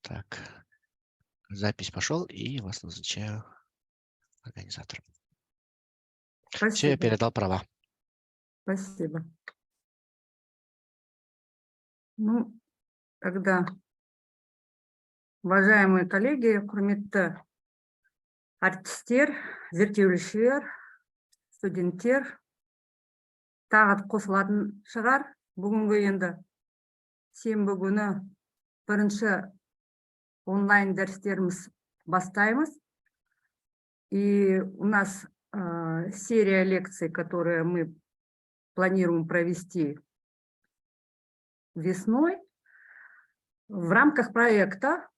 Так, запись пошел, и вас назначаю организатором. Все, я Спасибо. передал права. Спасибо. Ну, тогда, уважаемые коллеги, құрметті әртістер, зерттеушілер, студенттер, тағы қосылатын шығар. Бүгінгі енді сенбі күні бірінші онлайн дәрістеріміз бастаймыз. И у нас серия лекций, которые мы планируем провести весной в рамках проекта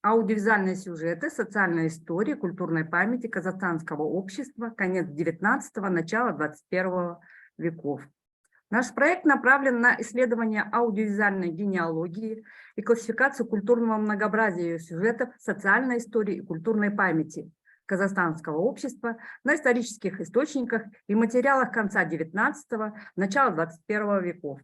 «Аудиовизуальные сюжеты, социальной истории, культурной памяти казахстанского общества. Конец XIX – начало XXI веков». Наш проект направлен на исследование аудиовизуальной генеалогии и классификацию культурного многообразия сюжетов, социальной истории и культурной памяти казахстанского общества на исторических источниках и материалах конца XIX – начала XXI веков.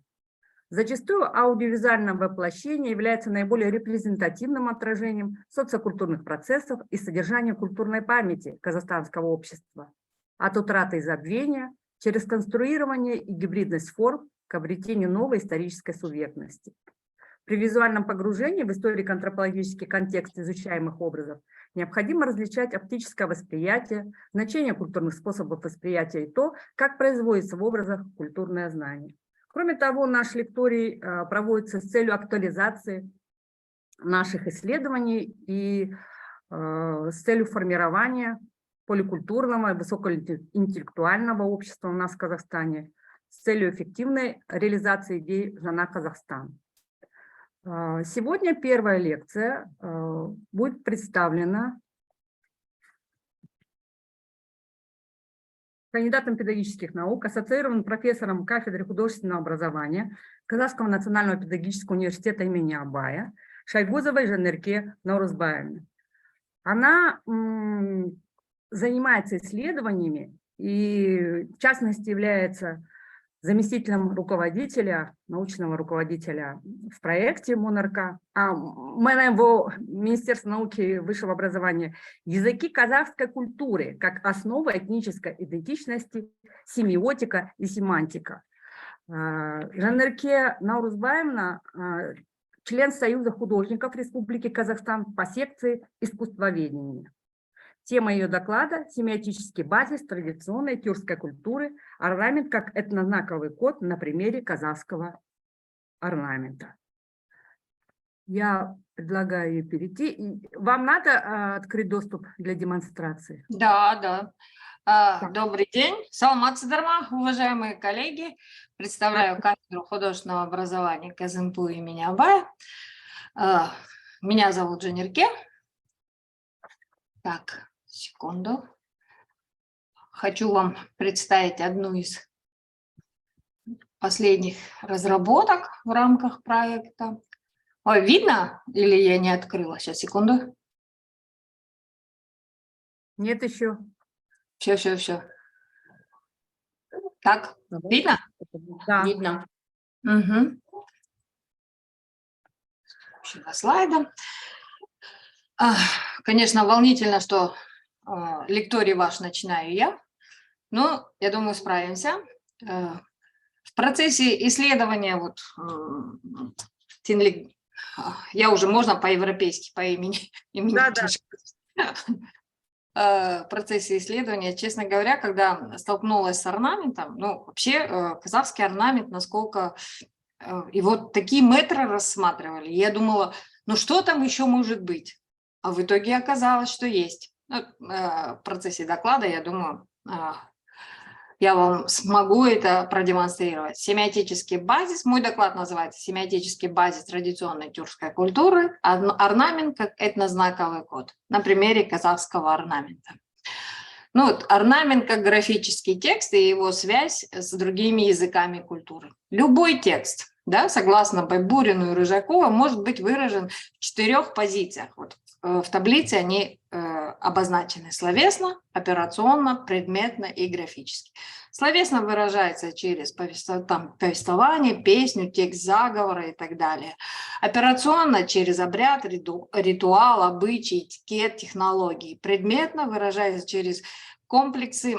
Зачастую аудиовизуальное воплощение является наиболее репрезентативным отражением социокультурных процессов и содержания культурной памяти казахстанского общества. От утраты и забвения через конструирование и гибридность форм к обретению новой исторической субъектности. При визуальном погружении в историко-антропологический контекст изучаемых образов необходимо различать оптическое восприятие, значение культурных способов восприятия и то, как производится в образах культурное знание. Кроме того, наш лекторий проводится с целью актуализации наших исследований и с целью формирования поликультурного и высокоинтеллектуального общества у нас в Казахстане с целью эффективной реализации идей «Жана Казахстан». Сегодня первая лекция будет представлена кандидатом педагогических наук, ассоциированным профессором кафедры художественного образования Казахского национального педагогического университета имени Абая Шайгузовой Жанерке Наурузбаевной. Она занимается исследованиями и, в частности, является заместителем руководителя, научного руководителя в проекте МОНРК, МНВО, Министерства науки и высшего образования, языки казахской культуры как основа этнической идентичности, семиотика и семантика. Жанерке Наурузбаевна член Союза художников Республики Казахстан по секции искусствоведения. Тема ее доклада – семиотический базис традиционной тюркской культуры, орнамент как этнознаковый код на примере казахского орнамента. Я предлагаю перейти. Вам надо открыть доступ для демонстрации? Да. Добрый день. Саламатсыздар ма, уважаемые коллеги. Представляю кафедру художественного образования КЗНПУ имени Абая. Меня зовут Жанерке. Так, секунду. Хочу вам представить одну из последних разработок в рамках проекта. Ой, видно или я не открыла? Сейчас, секунду. Нет еще. Все. Так, видно? Да. Видно. Угу. Слайда. Конечно, волнительно, что лекторий ваш начинаю я, но я думаю, справимся. В процессе исследования, вот, я уже можно по-европейски, по имени. Да. В процессе исследования, честно говоря, когда столкнулась с орнаментом, ну, вообще казахский орнамент, насколько... И вот такие метры рассматривали. Я думала, ну что там еще может быть? А в итоге оказалось, что есть. Ну, в процессе доклада, я думаю, я вам смогу это продемонстрировать. Семиотический базис, мой доклад называется «Семиотический базис традиционной тюркской культуры. Орнамент как этнознаковый код» на примере казахского орнамента. Ну вот, орнамент как графический текст и его связь с другими языками культуры. Любой текст, да, согласно Байбурину и Рыжакову, может быть выражен в 4 позициях. Вот в таблице они обозначены: словесно, операционно, предметно и графически. Словесно выражается через повествование, песню, текст заговора и так далее. Операционно через обряд, ритуал, обычаи, этикет, технологии. Предметно выражается через комплексы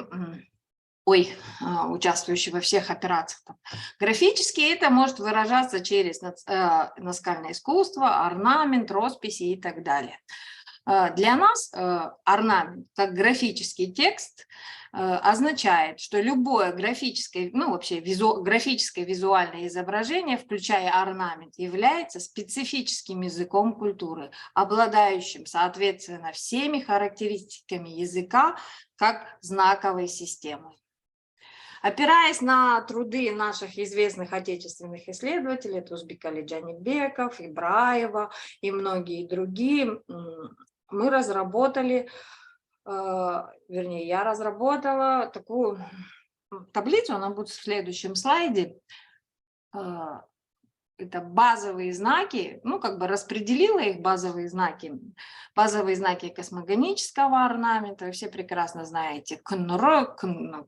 участвующие во всех операциях. Графически это может выражаться через наскальное искусство, орнамент, росписи и так далее. Для нас орнамент, как графический текст, означает, что любое графическое, вообще графическое визуальное изображение, включая орнамент, является специфическим языком культуры, обладающим, соответственно, всеми характеристиками языка как знаковой системы. Опираясь на труды наших известных отечественных исследователей, Тузбекали Джанибеков, Ибраева и многие другие, мы разработали, я разработала такую таблицу, она будет в следующем слайде. Это базовые знаки, распределила их базовые знаки космогонического орнамента. Вы все прекрасно знаете: Кунры,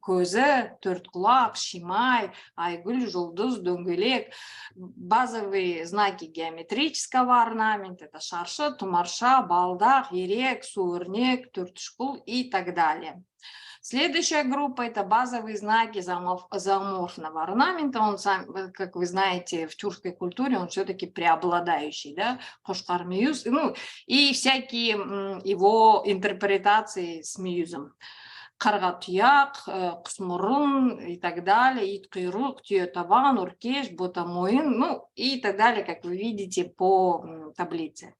Көзе, Төрткулак, Шимай, Айгуль, Жулдуз, Дунгулек. Базовые знаки геометрического орнамента — это Шарша, Тумарша, Балдах, Ерек, Суырнек, Төртшкул и так далее. Следующая группа – это базовые знаки зооморфного орнамента. Он сам, как вы знаете, в тюркской культуре он все-таки преобладающий, да, Хошкар-Миюз, и всякие его интерпретации с Миюзом. Каргатуяк, Кусмурун и так далее, Иткирук, Тиотаван, Уркеш, Ботамуин, и так далее, как вы видите по таблице.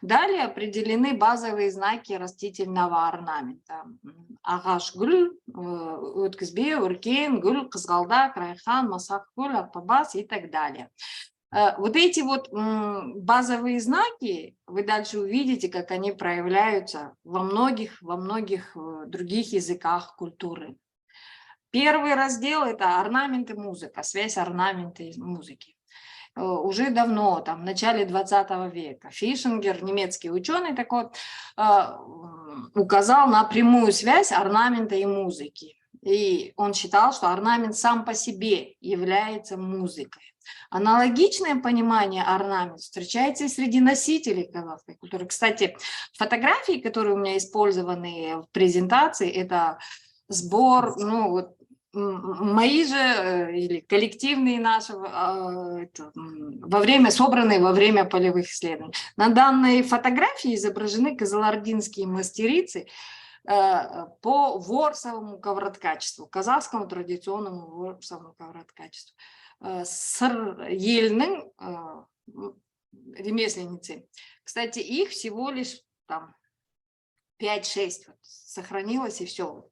Далее определены базовые знаки растительного орнамента. Агаш гүл, өткізбе, өркен, гүл, қызғалдақ, райхан, масақ гүл, арпабас и так далее. Вот эти вот базовые знаки, вы дальше увидите, как они проявляются во многих других языках культуры. Первый раздел – это орнамент и музыка, связь орнамента и музыки. Уже давно, в начале 20 века, Фишингер, немецкий ученый, указал на прямую связь орнамента и музыки. И он считал, что орнамент сам по себе является музыкой. Аналогичное понимание орнамента встречается и среди носителей казахской культуры. Кстати, фотографии, которые у меня использованы в презентации, это сбор, мои же или коллективные наши, собранные во время полевых исследований. На данной фотографии изображены кызылординские мастерицы по ворсовому ковроткачеству, казахскому традиционному ворсовому ковроткачеству. Сыр елінің ремесленницы. Кстати, их всего лишь 5-6 сохранилось, и все.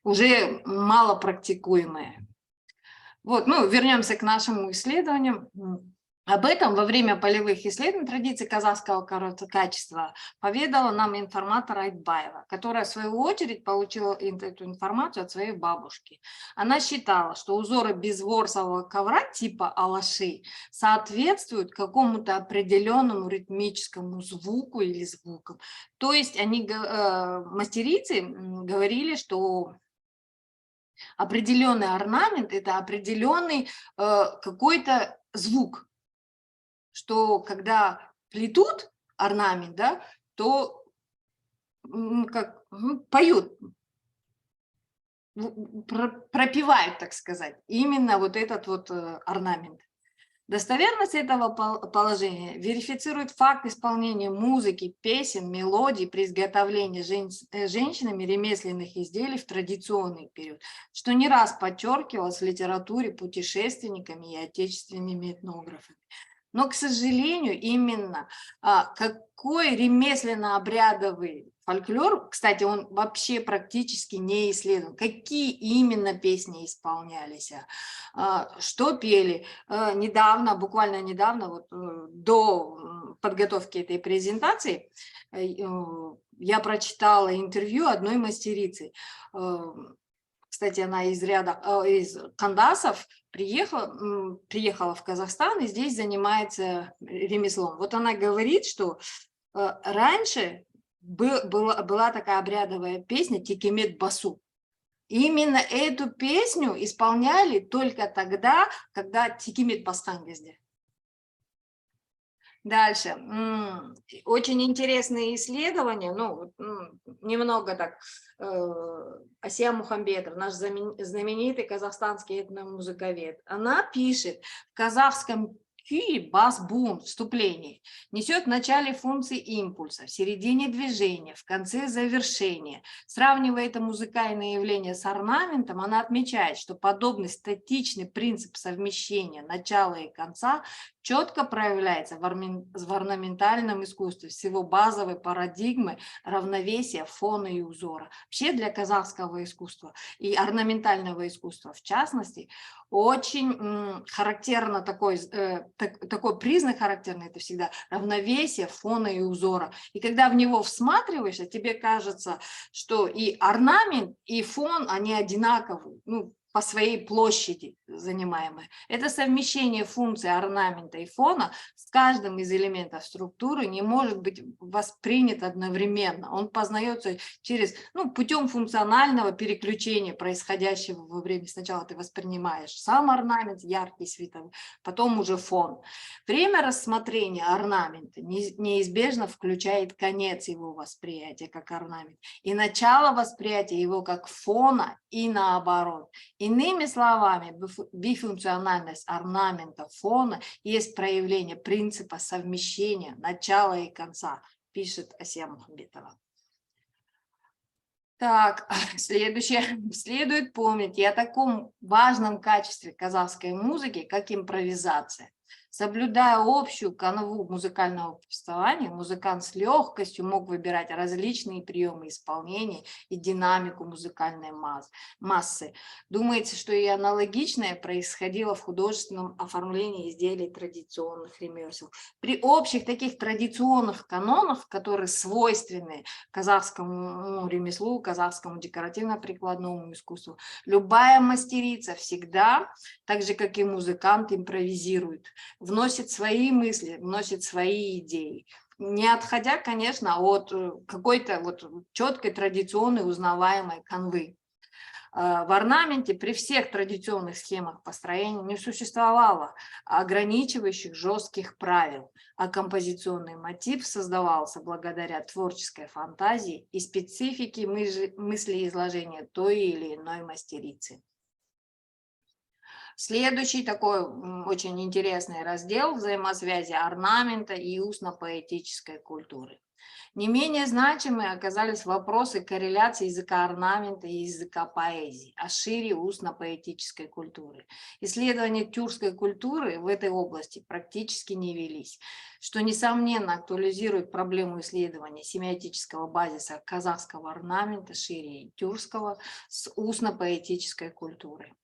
Уже мало практикуемое. Вернемся к нашим исследованиям. Об этом во время полевых исследований традиции казахского качества поведала нам информатор Айтбаева, которая в свою очередь получила эту информацию от своей бабушки. Она считала, что узоры безворсового ковра типа алаши соответствуют какому-то определенному ритмическому звуку или звукам. То есть мастерицы говорили, что определенный орнамент – это определенный какой-то звук, что когда плетут орнамент, да, то поют, пропевают, так сказать, именно вот этот вот орнамент. Достоверность этого положения верифицирует факт исполнения музыки, песен, мелодий при изготовлении женщинами ремесленных изделий в традиционный период, что не раз подчеркивалось в литературе путешественниками и отечественными этнографами. Но, к сожалению, именно какой ремесленно-обрядовый фольклор, кстати, он вообще практически не исследован, какие именно песни исполнялись, что пели. Буквально недавно, до подготовки этой презентации, я прочитала интервью одной мастерицы. кстати, она из ряда, из кандасов, приехала в Казахстан и здесь занимается ремеслом. Вот она говорит, что раньше была такая обрядовая песня «Текемет басу». Именно эту песню исполняли только тогда, когда текемет басқан кезде. Дальше. Очень интересные исследования, ну, немного так. Асия Мухамбетов, наш знаменитый казахстанский этномузыковед, она пишет: в казахском кюи бас-бун, вступлении, несет в начале функции импульса, в середине движения, в конце завершения. Сравнивая это музыкальное явление с орнаментом, она отмечает, что подобный статичный принцип совмещения начала и конца четко проявляется в орнаментальном искусстве с его базовой парадигмой равновесия фона и узора. Вообще для казахского искусства и орнаментального искусства в частности очень характерно такой признак характерный, это всегда равновесие фона и узора. И когда в него всматриваешься, тебе кажется, что и орнамент, и фон, они одинаковые, ну, по своей площади занимаемой. Это совмещение функций орнамента и фона с каждым из элементов структуры не может быть воспринят одновременно. Он познается через, ну, путем функционального переключения, происходящего во время. Сначала ты воспринимаешь сам орнамент, яркий, световой, потом уже фон. Время рассмотрения орнамента неизбежно включает конец его восприятия как орнамент и начало восприятия его как фона и наоборот. Иными словами, бифункциональность орнамента фона есть проявление принципа совмещения начала и конца, пишет Асия Мухамбетова. Так, следующее. Следует помнить и о таком важном качестве казахской музыки, как импровизация. Соблюдая общую канву музыкального повествования, музыкант с легкостью мог выбирать различные приемы исполнения и динамику музыкальной массы. Думается, что и аналогичное происходило в художественном оформлении изделий традиционных ремесел. При общих таких традиционных канонах, которые свойственны казахскому ремеслу, казахскому декоративно-прикладному искусству, любая мастерица всегда, так же как и музыкант, импровизирует, вносит свои мысли, вносит свои идеи, не отходя, конечно, от какой-то вот четкой традиционной узнаваемой канвы. В орнаменте при всех традиционных схемах построения не существовало ограничивающих жестких правил, а композиционный мотив создавался благодаря творческой фантазии и специфике мыслеизложения той или иной мастерицы. Следующий такой очень интересный раздел – взаимосвязи орнамента и устно-поэтической культуры. Не менее значимые оказались вопросы корреляции языка орнамента и языка поэзии, а шире устно-поэтической культуры. Исследования тюркской культуры в этой области практически не велись, что, несомненно, актуализирует проблему исследования семиотического базиса казахского орнамента шире тюркского с устно-поэтической культурой.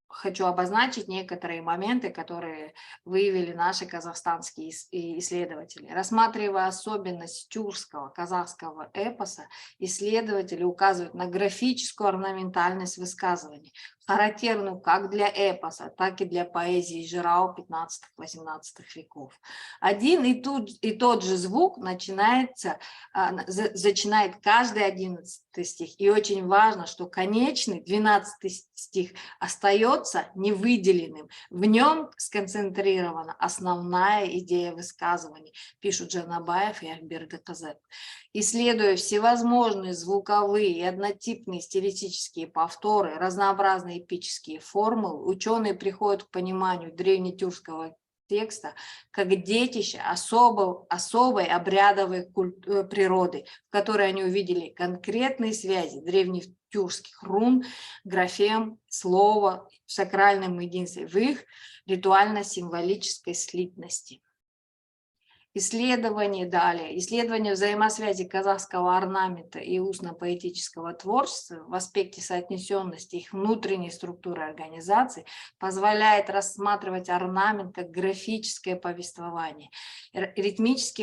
Хочу обозначить некоторые моменты, которые выявили наши казахстанские исследователи. Рассматривая особенность тюркского казахского эпоса, исследователи указывают на графическую орнаментальность высказываний, характерную как для эпоса, так и для поэзии жирау 15-18 веков. Один и тот же звук зачинает каждый 11 стих. И очень важно, что конечный 12 стих остается невыделенным. В нем сконцентрирована основная идея высказываний, пишут Джанабаев и Ахбердыказет. Исследуя всевозможные звуковые и однотипные стилистические повторы, разнообразные эпические формулы, ученые приходят к пониманию древнетюркского текста как детище особой обрядовой природы, в которой они увидели конкретные связи древнетюркских рун, графем, слова в сакральном единстве, в их ритуально-символической слитности. Исследование далее. Исследование взаимосвязи казахского орнамента и устно-поэтического творчества в аспекте соотнесенности их внутренней структуры организации позволяет рассматривать орнамент как графическое повествование, ритмически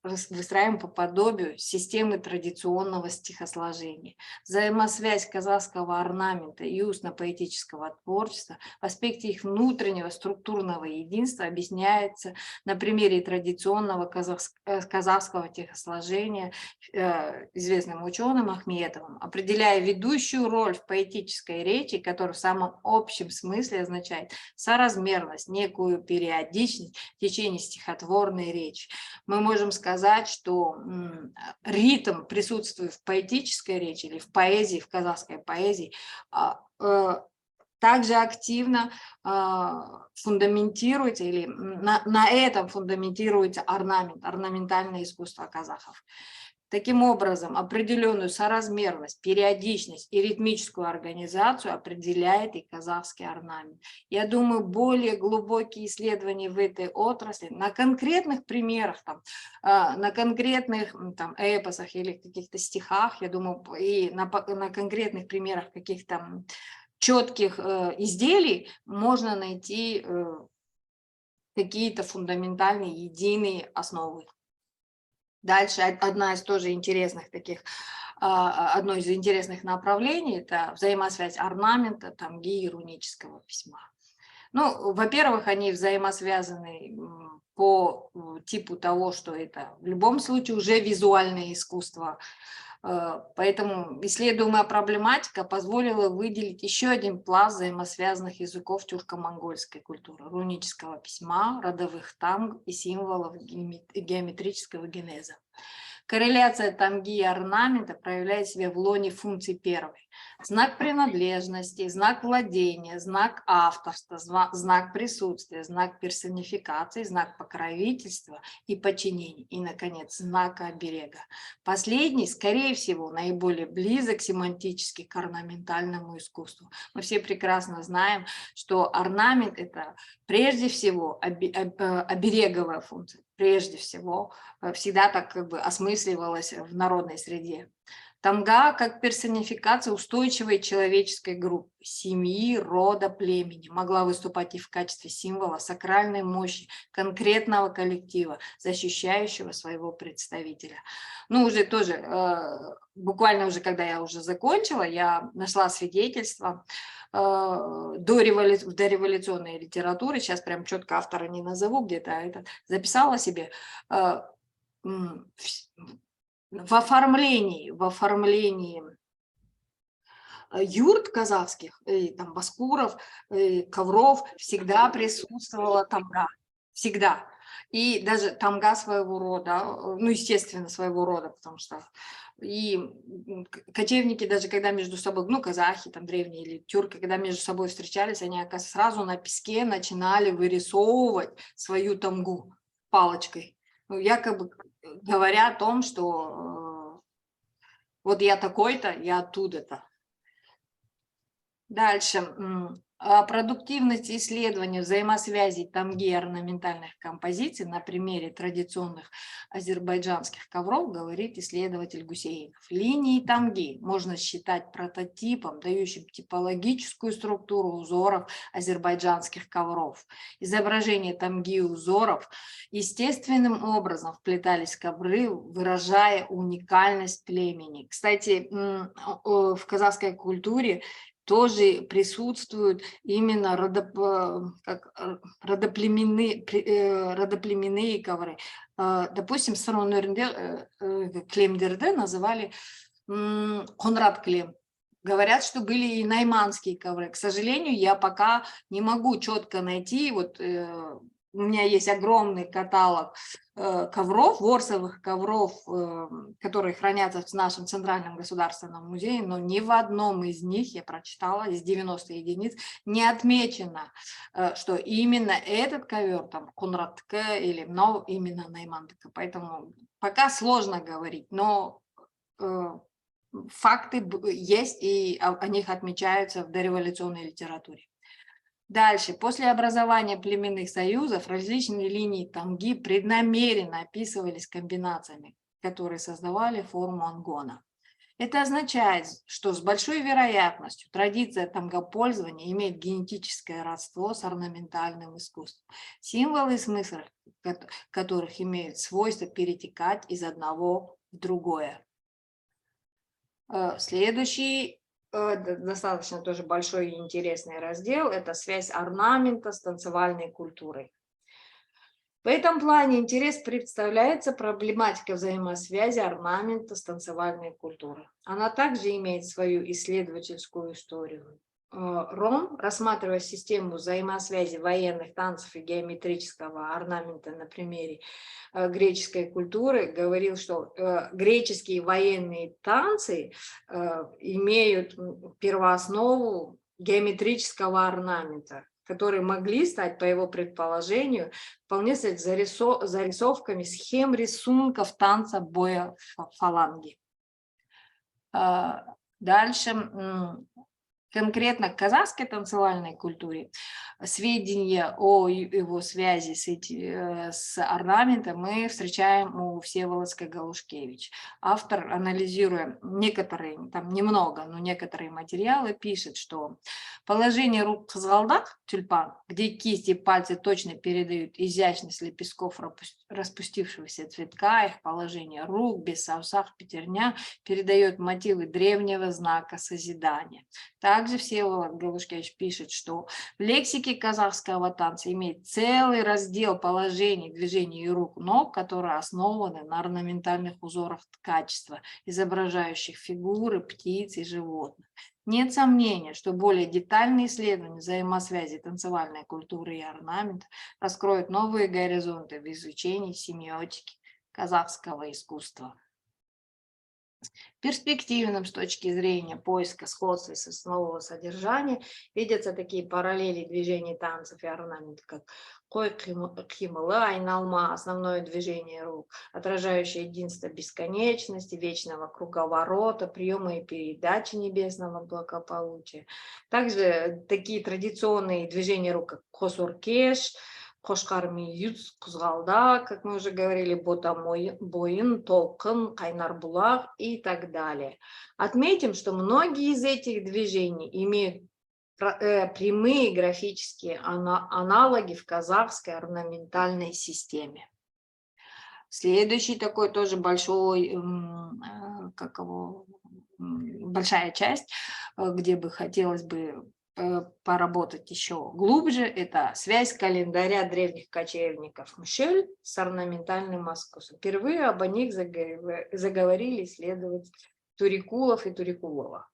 выстраиваем по подобию системы традиционного стихосложения. Взаимосвязь казахского орнамента и устно-поэтического творчества в аспекте их внутреннего структурного единства объясняется на примере традиционного казахского стихосложения известным ученым Ахметовым, определяя ведущую роль в поэтической речи, которая в самом общем смысле означает соразмерность, некую периодичность в течение стихотворной речи. Мы можем сказать, что ритм, присутствует в поэтической речи или в поэзии, в казахской поэзии, также активно фундаментируется, или на этом фундаментируется орнаментальное искусство казахов. Таким образом, определенную соразмерность, периодичность и ритмическую организацию определяет и казахский орнамент. Я думаю, более глубокие исследования в этой отрасли на конкретных примерах, на конкретных эпосах или каких-то стихах, я думаю, и на конкретных примерах каких-то четких изделий можно найти какие-то фундаментальные, единые основы. Дальше одно из интересных направлений – это взаимосвязь орнамента, тамги и рунического письма. Ну, во-первых, они взаимосвязаны по типу того, что это в любом случае уже визуальное искусство. Поэтому исследуемая проблематика позволила выделить еще один пласт взаимосвязанных языков тюрко-монгольской культуры – рунического письма, родовых тамг и символов геометрического генеза. Корреляция тамги и орнамента проявляет себя в лоне функции первой. Знак принадлежности, знак владения, знак авторства, знак присутствия, знак персонификации, знак покровительства и подчинения. И, наконец, знак оберега. Последний, скорее всего, наиболее близок семантически к орнаментальному искусству. Мы все прекрасно знаем, что орнамент – это прежде всего обереговая функция. Прежде всего, всегда так осмысливалась в народной среде. Тамга как персонификация устойчивой человеческой группы, семьи, рода, племени, могла выступать и в качестве символа сакральной мощи конкретного коллектива, защищающего своего представителя. Ну, уже тоже, буквально уже, когда я уже закончила, я нашла свидетельство в дореволюционной литературе, сейчас прям четко автора не назову, где-то записала себе, в оформлении юрт казахских, баскуров, ковров всегда присутствовала тамга. Всегда. И даже тамга своего рода, ну, естественно, своего рода, потому что и кочевники, даже когда между собой, ну, казахи, древние или тюрки, когда между собой встречались, они, оказывается, сразу на песке начинали вырисовывать свою тамгу палочкой. Ну, якобы говоря о том, что вот я такой-то, я оттуда-то. Дальше. О продуктивности исследования взаимосвязи тамги и орнаментальных композиций на примере традиционных азербайджанских ковров говорит исследователь Гусейнов. Линии тамги можно считать прототипом, дающим типологическую структуру узоров азербайджанских ковров. Изображения тамги и узоров естественным образом вплетались в ковры, выражая уникальность племени. Кстати, в казахской культуре тоже присутствуют именно родоплеменные ковры. Допустим, клемдерды называли конрад клем. Говорят, что были и найманские ковры. К сожалению, я пока не могу четко найти, у меня есть огромный каталог ковров, ворсовых ковров, которые хранятся в нашем Центральном государственном музее, но ни в одном из них, я прочитала, из 90 единиц, не отмечено, что именно этот ковер, Конрадка или именно Наймандка. Поэтому пока сложно говорить, но факты есть, и о них отмечаются в дореволюционной литературе. Дальше. После образования племенных союзов различные линии тамги преднамеренно описывались комбинациями, которые создавали форму ангона. Это означает, что с большой вероятностью традиция тангопользования имеет генетическое родство с орнаментальным искусством. Символы и смыслы которых имеют свойство перетекать из одного в другое. Следующий, достаточно тоже большой и интересный раздел, это связь орнамента с танцевальной культурой. В этом плане интерес представляется проблематика взаимосвязи орнамента с танцевальной культурой. Она также имеет свою исследовательскую историю. Ром, рассматривая систему взаимосвязи военных танцев и геометрического орнамента на примере греческой культуры, говорил, что греческие военные танцы имеют первооснову геометрического орнамента, которые могли стать, по его предположению, вполне стать зарисовками схем рисунков танца боя фаланги. Дальше. Конкретно к казахской танцевальной культуре сведения о его связи с орнаментом мы встречаем у Всеволодской Галушкевич. Автор, анализируя некоторые, там немного, но некоторые материалы, пишет, что положение рук кызгалдак, тюльпан, где кисти и пальцы точно передают изящность лепестков распустившегося цветка, их положение рук без саусах, пятерня передает мотивы древнего знака созидания. Также Всеволод Галушкевич пишет, что в лексике казахского танца имеет целый раздел положений, движений и рук, ног, которые основаны на орнаментальных узорах ткачества, изображающих фигуры птиц и животных. Нет сомнения, что более детальные исследования взаимосвязи танцевальной культуры и орнамента раскроют новые горизонты в изучении семиотики казахского искусства. Перспективным с точки зрения поиска сходства и основного содержания видятся такие параллели движений танцев и орнамента, как кой кимылы, айналма, основное движение рук, отражающее единство бесконечности, вечного круговорота, приемы и передачи небесного благополучия. Также такие традиционные движения рук, как косуркеш, Кошкарми юц кузгалда, как мы уже говорили, бота боин, толкын, кайнарбулак и так далее. Отметим, что многие из этих движений имеют прямые графические аналоги в казахской орнаментальной системе. Следующий такой тоже большой, большая часть, где бы хотелось бы поработать еще глубже, это связь календаря древних кочевников Мшель с орнаментальным искусством. Впервые об них заговорили исследователи Турикулов и Турикулова,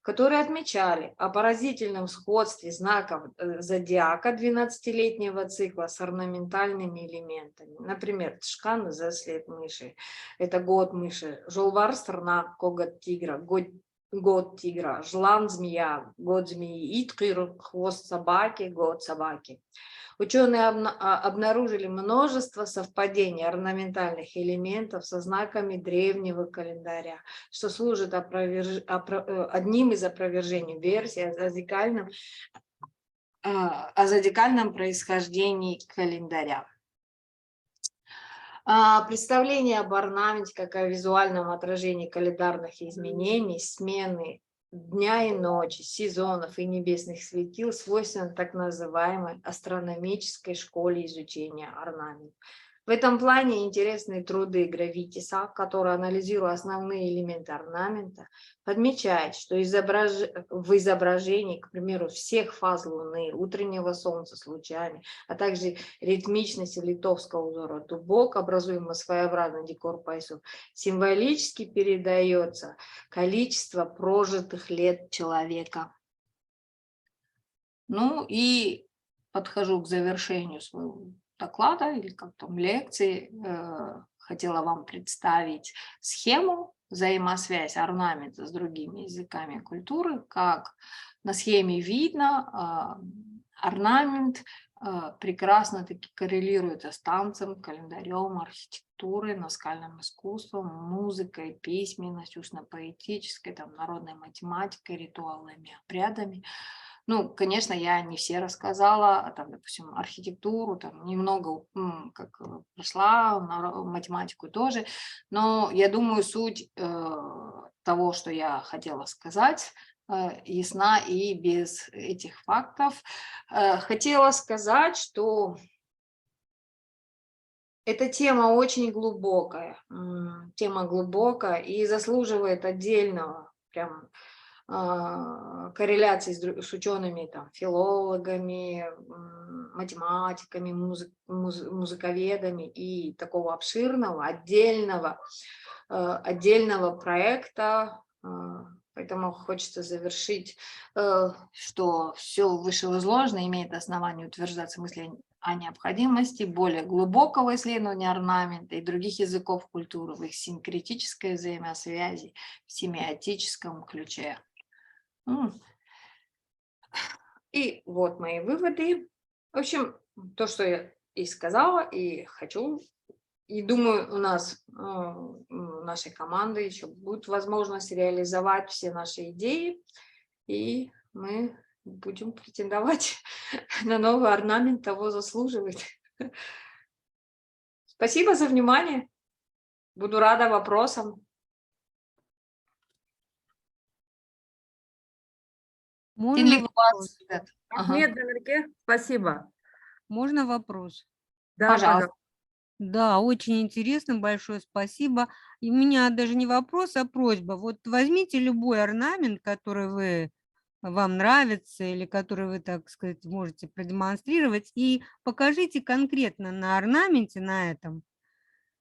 которые отмечали о поразительном сходстве знаков зодиака 12-летнего цикла с орнаментальными элементами. Например, тшкан за след мыши, это год мыши, жолвар страна, коготь тигра, год тигра, жлан змея, год змеи, иткир, хвост собаки, год собаки. Ученые обнаружили множество совпадений орнаментальных элементов со знаками древнего календаря, что служит одним из опровержений версии о зодиакальном происхождении календаря. Представление об орнаменте как о визуальном отражении календарных изменений, смены дня и ночи, сезонов и небесных светил свойственно так называемой астрономической школе изучения орнамента. В этом плане интересны труды Гравитиса, который, анализируя основные элементы орнамента, подмечает, что в изображении, к примеру, всех фаз Луны, утреннего солнца с лучами, а также ритмичности литовского узора дубок, образуемого своеобразный декор поясов, символически передается количество прожитых лет человека. Ну и подхожу к завершению своего доклада или как там лекции. Хотела вам представить схему взаимосвязи орнамента с другими языками культуры. Как на схеме видно, орнамент прекрасно таки коррелирует с танцем, календарем, архитектурой, наскальным искусством, музыкой, письменностью, устно-поэтической, там, народной математикой, ритуалами, обрядами. Ну, конечно, я не все рассказала, там, допустим, архитектуру, там, немного как прошла, математику тоже, но я думаю, суть того, что я хотела сказать, ясна и без этих фактов. Хотела сказать, что эта тема очень глубокая, и заслуживает отдельного прям корреляции с учеными, там, филологами, математиками, музыковедами и такого обширного, отдельного проекта. Поэтому хочется завершить, что все вышеизложенное имеет основание утверждаться мысли о необходимости более глубокого исследования орнамента и других языков культуры в их синкретической взаимосвязи в семиотическом ключе. И вот мои выводы. В общем, то, что я и сказала, и хочу, и думаю, у нас, у нашей команды еще будет возможность реализовать все наши идеи, и мы будем претендовать на новый орнамент, того заслуживает. Спасибо за внимание. Буду рада вопросам. Можно вопрос? Ахмед Данерке, спасибо. Можно вопрос? Да, Пожалуйста. Да, очень интересно, большое спасибо. И у меня даже не вопрос, а просьба. Вот возьмите любой орнамент, который вам нравится или который вы, так сказать, можете продемонстрировать, и покажите конкретно на орнаменте, на этом,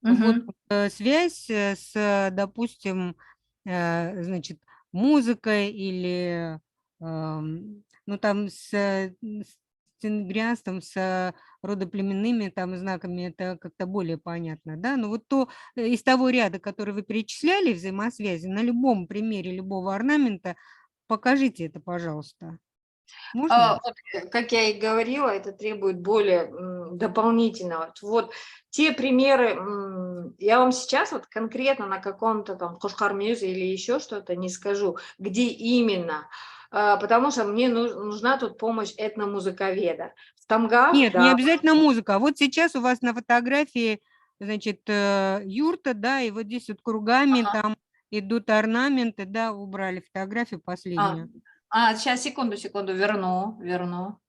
вот связь с, допустим, значит, музыкой или, ну, там, с тенгрианством, с родоплеменными там знаками, это как-то более понятно, да? Но вот то из того ряда, который вы перечисляли, взаимосвязи, на любом примере любого орнамента, покажите это, пожалуйста. Можно? Вот, как я и говорила, это требует более дополнительного. Вот те примеры, я вам сейчас вот конкретно на каком-то там Кошкар-Мьюзе или еще что-то не скажу, где именно, потому что мне нужна тут помощь этномузыковеда. В Тамгах, Нет, да. не обязательно музыка. Вот сейчас у вас на фотографии, значит, юрта, да, и вот здесь вот кругами там идут орнаменты, да, убрали фотографию последнюю. Сейчас, секунду, верну.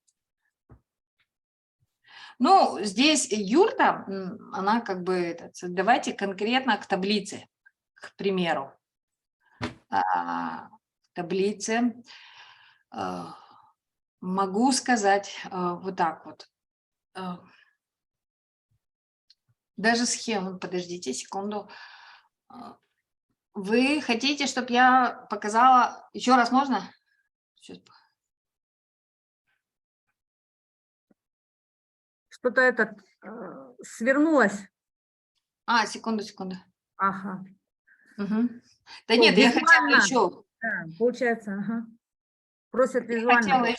Ну, здесь юрта, она как бы, давайте конкретно к таблице, к примеру. Таблице. Могу сказать вот так вот. Даже схему, подождите секунду. Вы хотите, чтобы я показала, еще раз можно? Сейчас. Что-то это свернулось. Секунду. Ага. Угу. Да нет, я хотела еще. Да, получается, ага. Просят Я визуально. хотела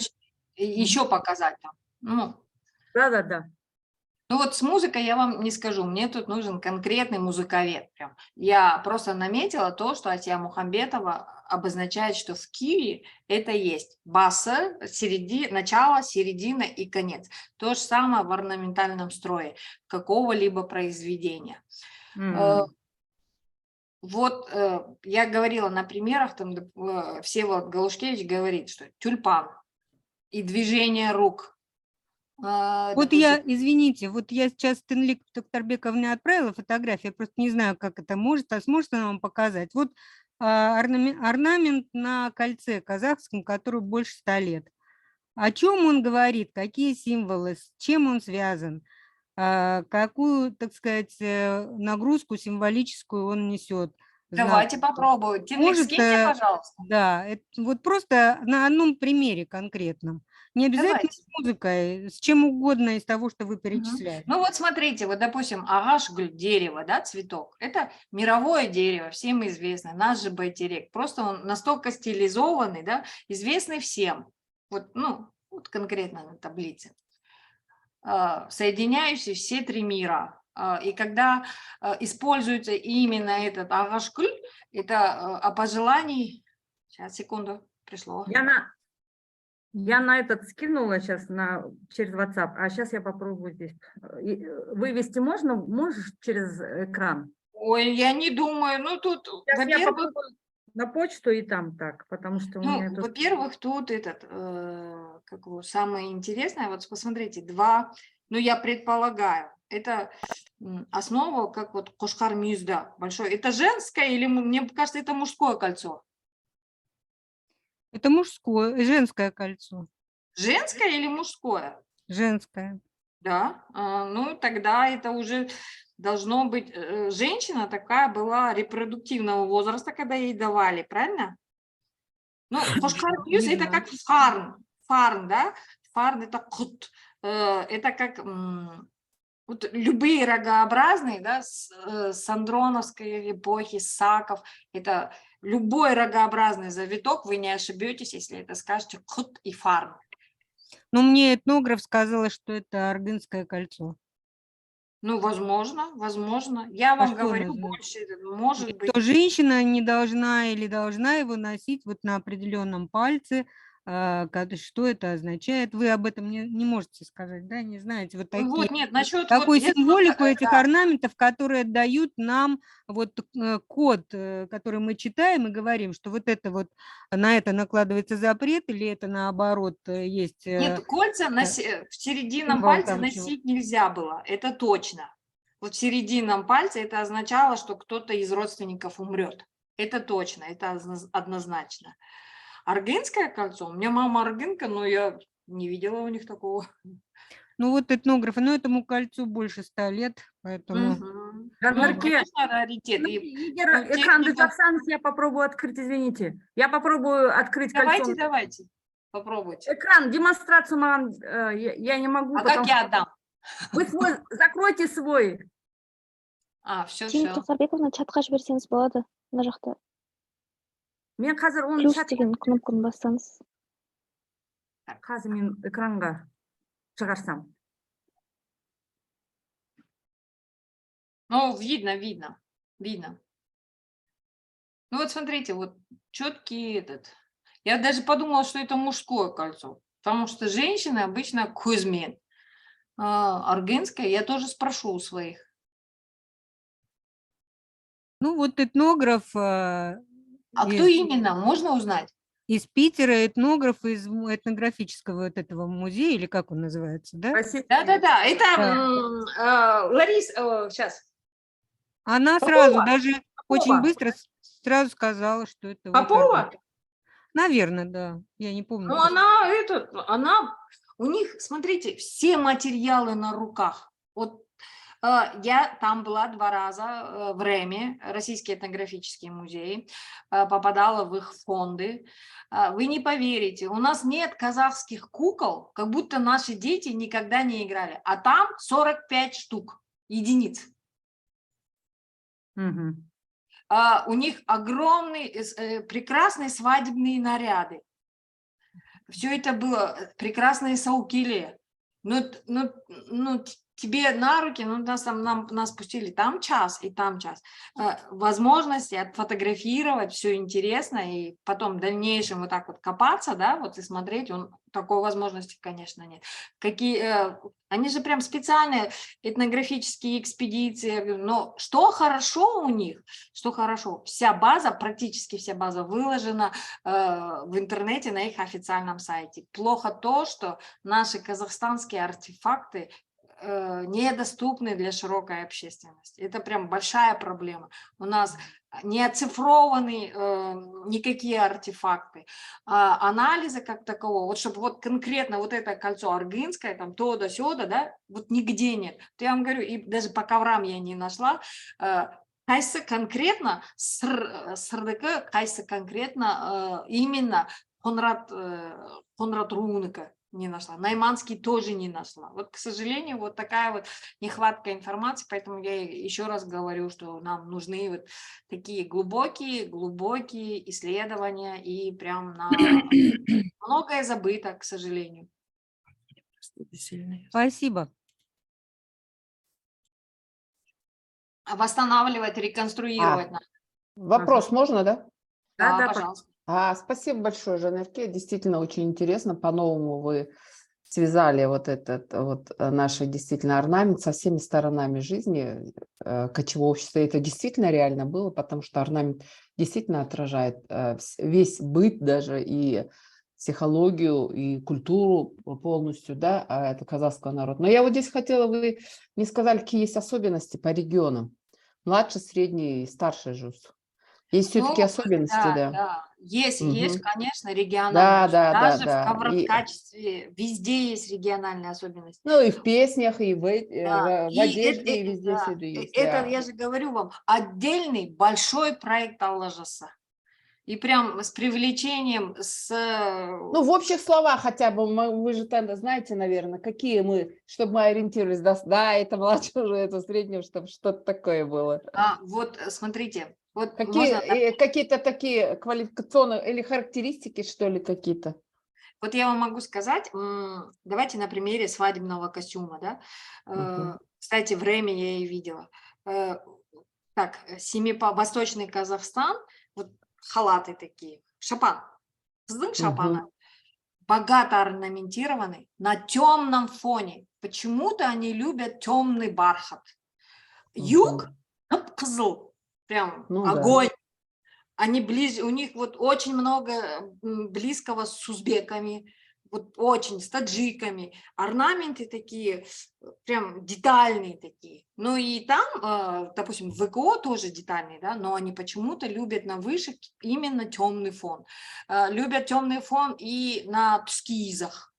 еще показать там. Да. Ну вот с музыкой я вам не скажу, мне тут нужен конкретный музыковед. Прям. Я просто наметила то, что Атия Мухамбетова обозначает, что в Киеве это есть баса, начало, середина и конец. То же самое в орнаментальном строе какого-либо произведения. Вот я говорила на примерах, там Всеволод Галушкевич говорит, что тюльпан и движение рук. Вот я, извините, вот я сейчас Тынлик Токтарбековне отправила фотографию, я просто не знаю, как это может, а сможет она вам показать. Вот орнамент на кольце казахском, который больше 100 лет. О чем он говорит, какие символы, с чем он связан, какую, так сказать, нагрузку символическую он несет. Давайте попробуем. Тынлик, скиньте, пожалуйста. Да, вот просто на одном примере конкретном. Не обязательно с музыкой, с чем угодно из того, что вы перечисляли. Ну вот смотрите, вот допустим, агашгуль, дерево, да, цветок, это мировое дерево, всем известно, наш же байтерек, просто он настолько стилизованный, да, известный всем, вот, вот конкретно на таблице, соединяющие все три мира. И когда используется именно этот агашгуль, это о пожелании, сейчас, секунду, пришло. Я на этот скинула сейчас через WhatsApp, а сейчас я попробую здесь. Вывести можешь через экран? Ой, я не думаю, тут, Сейчас я во-первых, попробую На почту и там так, потому что у Ну, меня тут... во-первых, тут этот, как его, самое интересное, вот посмотрите, два, ну, я предполагаю, это основа, как вот Кошкар Мюзда большой. Это женское или, мне кажется, это мужское кольцо? Это мужское, женское кольцо. Женское или мужское? Женское. Да, ну, тогда это уже должно быть, женщина такая была репродуктивного возраста, когда ей давали, правильно? Ну, Кошкар Мюз Не это знаю. как фарн, да? Фарн это кут, это как вот любые рогообразные, да, с андроновской эпохи, с Саков, это любой рогообразный завиток, вы не ошибетесь, если это скажете кут и фарн. Но мне этнограф сказала, что это Аргынское кольцо. Ну, возможно, возможно. Я вам что говорю оно значит? больше, может быть. Что женщина не должна или должна его носить вот на определенном пальце. Что это означает? Вы об этом не можете сказать, да? Не знаете? Вот Ну, вот, нет, насчет вот такую этого, символику этих да. орнаментов, которые дают нам вот код, который мы читаем и говорим, что вот это вот на это накладывается запрет или это наоборот есть... Нет, кольца в серединном символ пальце там носить нельзя было, это точно. Вот в серединном пальце это означало, что кто-то из родственников умрет. Это точно, это однозначно. Аргынское кольцо, у меня мама аргынка, но я не видела у них такого. Ну вот этнографы, но этому кольцу больше 100 лет, поэтому... Мгм. Жандарке, Ну, конечно, раритет. И, Егер, ну, экран техника- Дезаксанс я попробую открыть, извините. Я попробую открыть кольцо. Давайте, попробуйте. Экран, демонстрацию я не могу. А потому как я что- отдам? Вы свой, закройте свой. Все. Тиви Тоқсарбековна чатқа жіберсеңіз болады мына жақта Мен қазір оны плюс чат- деген кнопканы бассаңыз. қазір мен экранға шығарсам. Ну, видно. Ну вот смотрите, вот четкий этот. Я даже подумала, что это мужское кольцо, потому что женщины обычно кузьмен. Аргынское я тоже спрошу у своих. Ну вот этнограф А кто именно? Можно узнать? из Питера, этнограф из этнографического вот этого музея, или как он называется, да? Спасибо. Да. Это Ларис, сейчас. Она Попова. сразу, даже очень Попова. быстро сразу сказала, что это... вот Попова? это. Наверное, да. Я не помню. Ну, просто. у них, смотрите, все материалы на руках. Вот я там была 2 раза в РЭМе, Российский этнографический музей, попадала в их фонды. Вы не поверите, у нас нет казахских кукол, как будто наши дети никогда не играли. А там 45 штук, единиц. Мгм. У них огромные, прекрасные свадебные наряды. Все это было прекрасные саукили. Ну, тебе на руки, нас пустили там час и там час. Возможности отфотографировать, все интересно, и потом в дальнейшем вот так вот копаться, да, вот и смотреть, такой возможности, конечно, нет. Они же прям специальные этнографические экспедиции, но что хорошо у них, практически вся база выложена в интернете на их официальном сайте. Плохо то, что наши казахстанские артефакты недоступны для широкой общественности. Это прям большая проблема. У нас не оцифрованы никакие артефакты. Анализа как такового, вот чтобы вот конкретно вот это кольцо аргынское, там то-да-сёда, да, вот нигде нет. То я вам говорю, и даже по коврам я не нашла. Кайсы конкретно СРДК, кайсы конкретно именно Конрад Руника не нашла. Найманский тоже не нашла. Вот, к сожалению, вот такая вот нехватка информации, поэтому я еще раз говорю, что нам нужны вот такие глубокие исследования, и прям многое забыто, к сожалению. Спасибо. Восстанавливать, реконструировать надо. Вопрос можно, да? Да, Пожалуйста. Спасибо большое, Жанерке. Действительно очень интересно. По-новому вы связали вот этот вот наш действительно орнамент со всеми сторонами жизни кочевого общества. И это действительно реально было, потому что орнамент действительно отражает весь быт даже и психологию, и культуру полностью, да, это казахского народа. Но я вот здесь хотела, вы не сказали, какие есть особенности по регионам. Младший, средний и старший ЖУС. Есть все-таки Ну, особенности, да. да. Есть, Мгм. конечно, региональные. Да, да, да, Даже в да. И, качестве везде есть региональные особенности. ну и в песнях, и Да. в одежде, и везде Да, всюду есть. это, Да. я же говорю вам, отдельный большой проект Аллажаса. И прям с привлечением, Ну, в общих словах хотя бы, вы же тогда знаете, наверное, какие мы, чтобы мы ориентировались, да, это младшего, это среднего, чтобы что-то такое было. вот смотрите, вот можно, Какие-то такие квалификационные или характеристики, что ли, какие-то? вот я вам могу сказать, давайте на примере свадебного костюма, да. Мгм. Кстати, время я и видела. Так, Восточный Казахстан, вот халаты такие, шапан, кыздың шапаны, Мгм. богато орнаментированный, на темном фоне. Почему-то они любят темный бархат. Юг, Мгм. кызыл, прям Ну да. огонь. Они у них вот очень много близкого с узбеками, вот очень, с таджиками. Орнаменты такие, прям детальные такие. Ну и там, допустим, ВКО тоже детальные, да, но они почему-то любят на вышивке именно темный фон. Любят темный фон и на тскизах,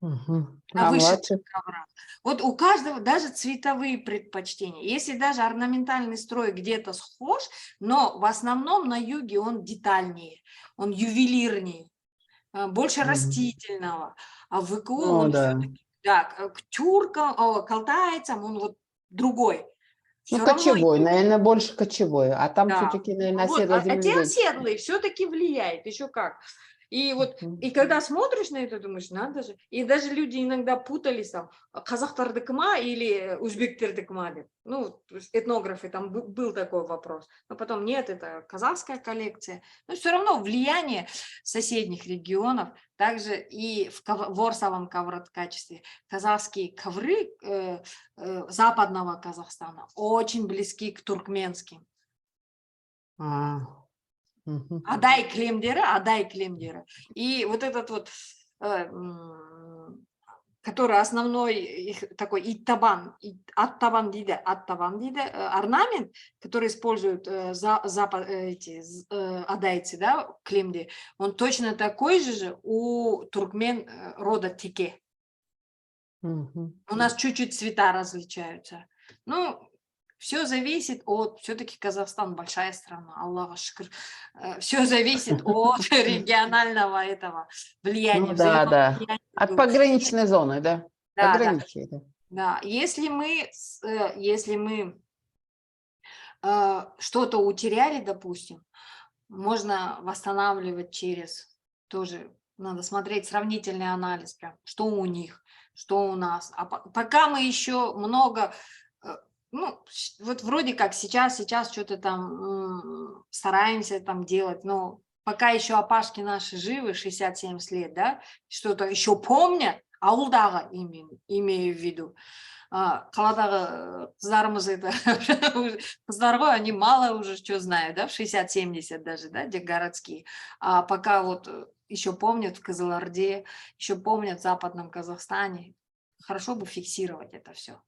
Мгм. на А вышитых младший? коврах. Вот у каждого даже цветовые предпочтения. Если даже орнаментальный строй где-то схож, но в основном на юге он детальнее, он ювелирнее, больше Мгм. растительного. А в ВКО Ну он да. все-таки, да, к тюркам, к алтайцам он вот другой. Ну, Все равно кочевой, юг, наверное, больше кочевой. А там да. все-таки, наверное, Вот, оседлые те земледельцы. оседлые все-таки влияет, еще как. И вот, Мгм. и когда смотришь на это, думаешь, надо же. И даже люди иногда путались там, казахтардыкы ма или узбектердыкы ма деп. Ну, то есть этнографы, там был такой вопрос. Но потом нет, это казахская коллекция. Но все равно влияние соседних регионов, также и в ворсовом ковроткачестве. Казахские ковры западного Казахстана очень близки к туркменским. А, мгм. Адай кілемдері. И вот этот вот, который основной их такой аттабан дейді, орнамент, который используют адайцы, да, кілемде, он точно такой же у туркмен рода теке. Мгм. У нас чуть-чуть цвета различаются. Ну, все зависит от, все-таки Казахстан большая страна, Аллаху шукр. Все зависит от регионального этого влияния, Ну да, да. взаимовлияния От между- пограничной зоны, да? Да, да, Пограничье, да. да. Если мы что-то утеряли, допустим, можно восстанавливать через тоже, надо смотреть сравнительный анализ, прям, что у них, что у нас. А пока мы еще много, ну, вот вроде как сейчас что-то там стараемся там делать, но пока еще опашки наши живы, 60-70 лет, да, что-то еще помнят, ауылдағы имею в виду. Қаладағы қыздарымыз это қыздар ғой, они мало уже что знают, да, в 60-70 даже, да, где городские. А пока вот еще помнят в Кызылорде, еще помнят в Западном Казахстане, хорошо бы фиксировать это все.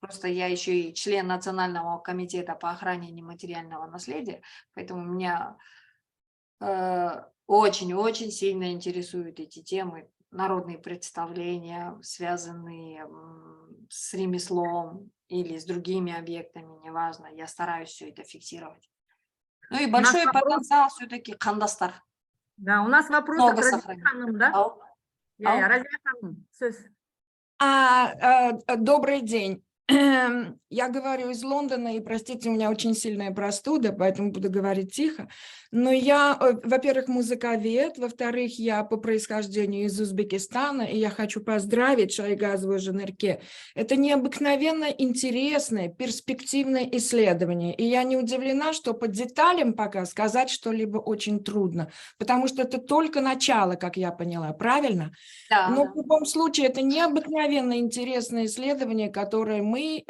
Просто я еще и член Национального комитета по охране нематериального наследия, поэтому меня очень-очень сильно интересуют эти темы, народные представления, связанные с ремеслом или с другими объектами, неважно, я стараюсь все это фиксировать. Ну и большой потенциал все-таки қандастар. Да, у нас вопрос Много от Разия сохранить. ханым, да? Ау. Разия ханым, сөз. Добрый день. Я говорю из Лондона, и, простите, у меня очень сильная простуда, поэтому буду говорить тихо. Но я, во-первых, музыковед, во-вторых, я по происхождению из Узбекистана, и я хочу поздравить Шайгазову Жанерке. Это необыкновенно интересное, перспективное исследование. И я не удивлена, что по деталям пока сказать что-либо очень трудно, потому что это только начало, как я поняла, правильно? Да, Но да. в любом случае это необыкновенно интересное исследование, которое мы,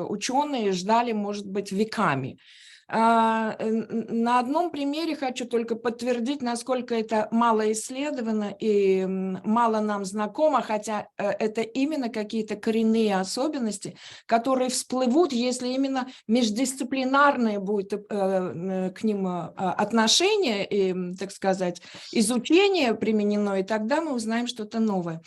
ученые, ждали, может быть, веками. На одном примере хочу только подтвердить, насколько это мало исследовано и мало нам знакомо, хотя это именно какие-то коренные особенности, которые всплывут, если именно междисциплинарное будет к ним отношение и, так сказать, изучение применено, и тогда мы узнаем что-то новое.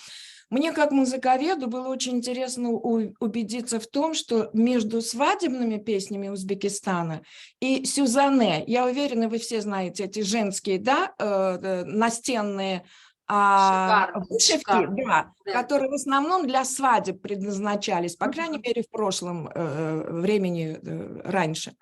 Мне, как музыковеду, было очень интересно убедиться в том, что между свадебными песнями Узбекистана и сюзанне, я уверена, вы все знаете эти женские, да, настенные Шикарно, вышивки, шикарно. да, Да. которые в основном для свадеб предназначались, по крайней мере, в прошлом времени раньше.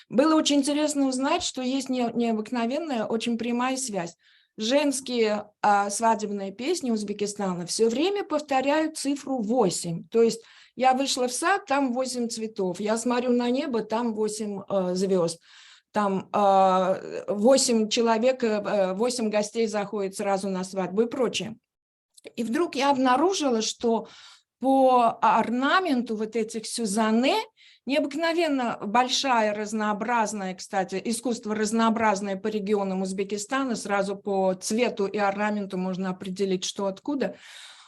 Было очень интересно узнать, что есть необыкновенная, очень прямая связь. Женские свадебные песни Узбекистана все время повторяют цифру 8. То есть я вышла в сад, там 8 цветов. Я смотрю на небо, там 8 звезд. Там 8 человек, 8 гостей заходят сразу на свадьбу и прочее. И вдруг я обнаружила, что по орнаменту вот этих сюзанне необыкновенно большая, разнообразная, кстати, искусство разнообразное по регионам Узбекистана, сразу по цвету и орнаменту можно определить, что откуда.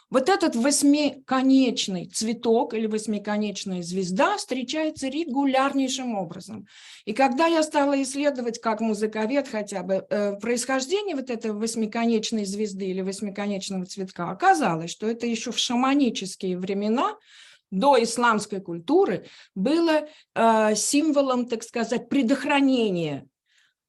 Вот этот восьмиконечный цветок или восьмиконечная звезда встречается регулярнейшим образом. И когда я стала исследовать, как музыковед хотя бы, происхождение вот этой восьмиконечной звезды или восьмиконечного цветка, оказалось, что это еще в шаманические времена, до исламской культуры, было символом, так сказать, предохранения.